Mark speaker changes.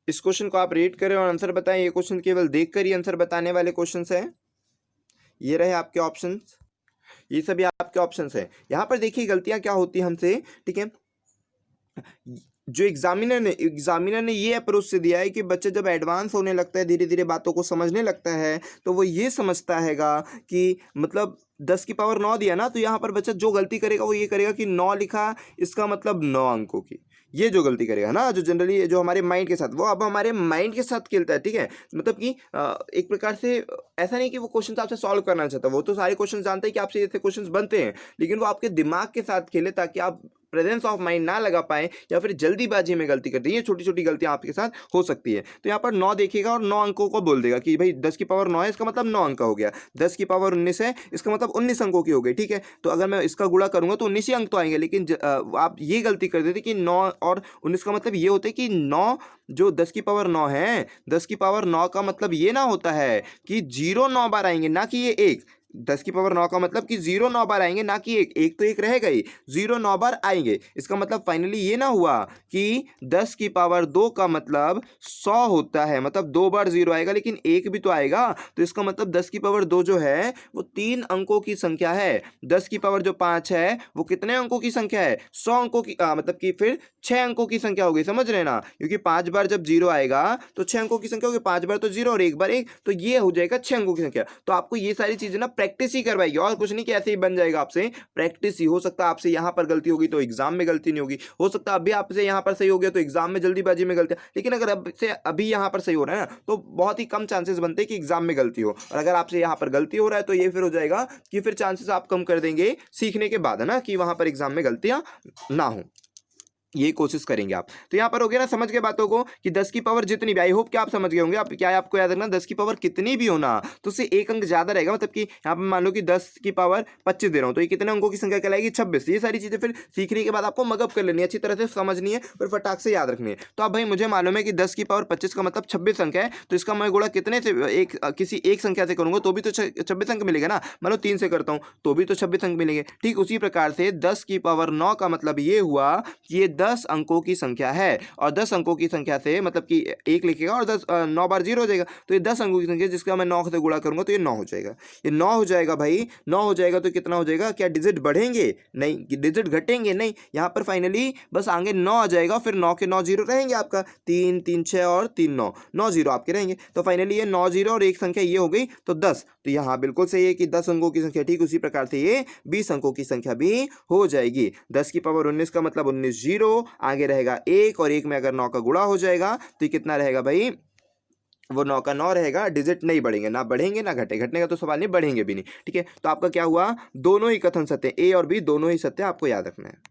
Speaker 1: इस क्वेश्चन को आप रीड करें और आंसर बताएं। ये क्वेश्चन केवल देख कर ही आंसर बताने वाले क्वेश्चन है। ये रहे आपके ऑप्शंस, ये सभी आपके ऑप्शंस है। यहाँ पर देखिए गलतियां क्या होती है हमसे, ठीक है। जो एग्जामिनर ने ये अप्रोच से दिया है कि बच्चा जब एडवांस होने लगता है, धीरे धीरे बातों को समझने लगता है, तो वो ये समझता हैगा कि मतलब 10 की पावर 9 दिया ना, तो यहाँ पर बच्चा जो गलती करेगा वो ये करेगा कि 9 लिखा, इसका मतलब 9 अंकों की, ये जो गलती करेगा ना, जो जनरली जो हमारे माइंड के साथ, वो अब हमारे माइंड के साथ खेलता है, ठीक है। मतलब कि एक प्रकार से ऐसा नहीं कि वो क्वेश्चन आपसे सॉल्व करना चाहता, वो तो सारे क्वेश्चन जानते हैं कि आपसे ऐसे क्वेश्चन बनते हैं, लेकिन वो आपके दिमाग के साथ खेले ताकि आप प्रेजेंस ऑफ माइंड ना लगा पाए या फिर जल्दीबाजी में गलती कर दी। ये छोटी छोटी गलतियां आपके साथ हो सकती है। तो यहाँ पर 9 देखेगा और 9 अंकों को बोल देगा कि भाई 10 की पावर 9 है, इसका मतलब 9 अंक का हो गया। 10 की पावर 19 है, इसका मतलब 19 अंकों की हो गई, ठीक है। तो अगर मैं इसका गुणा करूंगा तो 19 ही अंक तो आएंगे, लेकिन आप ये गलती कर देते कि 9 और 19 का मतलब ये होता है कि 9 जो 10 की पावर 9 है, 10 की पावर 9 का मतलब ये ना होता है कि 0 9 बार आएंगे, ना कि ये एक। 10 की पावर 9 का मतलब कि 0 9 बार आएंगे, ना कि एक तो एक रहेगा ही, 0 9 बार आएंगे। इसका मतलब फाइनली ये ना हुआ कि 10 की पावर 2 का मतलब 100 होता है, मतलब 2 बार 0 आएगा, लेकिन एक भी तो आएगा। तो इसका मतलब 10 की पावर 2 जो है वो 3 अंकों की संख्या है। 10 की पावर जो 5 है वो कितने अंकों की संख्या है? 100 अंकों की, मतलब कि फिर 6 अंकों की संख्या होगी, समझ रहे ना। क्योंकि 5 बार जब 0 आएगा तो 6 अंकों की संख्या होगी, 5 बार तो 0 और एक बार 1, तो ये हो जाएगा 6 अंकों की संख्या। तो आपको ये सारी चीजें ना प्रैक्टिस ही करवाएगी, और कुछ नहीं कि ऐसे ही बन जाएगा आपसे, प्रैक्टिस ही। हो सकता है आपसे यहां पर गलती होगी तो एग्जाम में गलती नहीं होगी, हो सकता है अभी आपसे यहां पर सही हो गया तो एग्जाम में जल्दीबाजी में गलती, लेकिन अगर अब से अभी यहां पर सही हो रहा है ना, तो बहुत ही कम चांसेस बनते हैं कि एग्जाम में गलती हो। और अगर आपसे यहां पर गलती हो रहा है तो ये फिर हो जाएगा कि फिर चांसेस आप कम कर देंगे सीखने के बाद, है ना, कि वहां पर एग्जाम में गलतियां ना हो। ये कोशिश करेंगे आप। तो यहाँ पर हो गया ना, समझ गए बातों को कि 10 की पावर जितनी भी, आई होप कि आप समझ गए होंगे। आप क्या है, आपको याद रखना 10 की पावर कितनी भी होना तो उससे एक अंक ज्यादा रहेगा। मतलब कि यहाँ पर मान लो कि 10 की पावर 25 दे रहा हूँ, तो ये कितने अंकों की संख्या कहलाएगी? 26। ये सारी चीजें फिर सीखने के बाद आपको मगअप कर लेनी है, अच्छी तरह से समझनी है, फिर फटाक से याद रखनी है। तो अब भाई मुझे मालूम है कि 10 की पावर 25 का मतलब 26 अंक है, तो इसका मैं गुणा कितने से, किसी एक संख्या से करूंगा तो भी तो 26 अंक मिलेगा ना। मान लो 3 से करता हूँ तो भी तो 26 अंक मिलेंगे। ठीक उसी प्रकार से 10 की पावर 9 का मतलब ये हुआ कि ये 10 अंकों की संख्या है, और 10 अंकों की संख्या से मतलब कि एक लिखेगा और 10 9 बार 0 हो जाएगा, तो ये 10 अंकों की संख्या जिसका मैं 9 से गुणा करूंगा तो ये 9 हो जाएगा। ये 9 हो जाएगा भाई, 9 हो जाएगा तो कितना हो जाएगा? क्या डिजिट बढ़ेंगे? नहीं। डिजिट घटेंगे? नहीं। यहाँ पर फाइनली बस आगे 9 आ जाएगा, फिर 9 के 9 जीरो रहेंगे आपका, 3 3 6 और 3 9, 9 जीरो आपके रहेंगे। तो फाइनली ये 9 जीरो और एक संख्या ये हो गई तो 10। तो यहाँ बिल्कुल सही है कि 10 अंकों की संख्या। ठीक उसी प्रकार से ये 20 अंकों की संख्या भी हो जाएगी। 10 की पावर 19 का मतलब 19 जीरो, आगे रहेगा 1, और 1 में अगर 9 का गुणा हो जाएगा तो ये कितना रहेगा भाई? वो 9 का 9 रहेगा। डिजिट नहीं बढ़ेंगे, ना बढ़ेंगे ना घटे, घटने का तो सवाल नहीं, बढ़ेंगे भी नहीं। ठीक है, तो आपका क्या हुआ? दोनों ही कथन सत्य, ए और बी दोनों ही सत्य, आपको याद रखना है।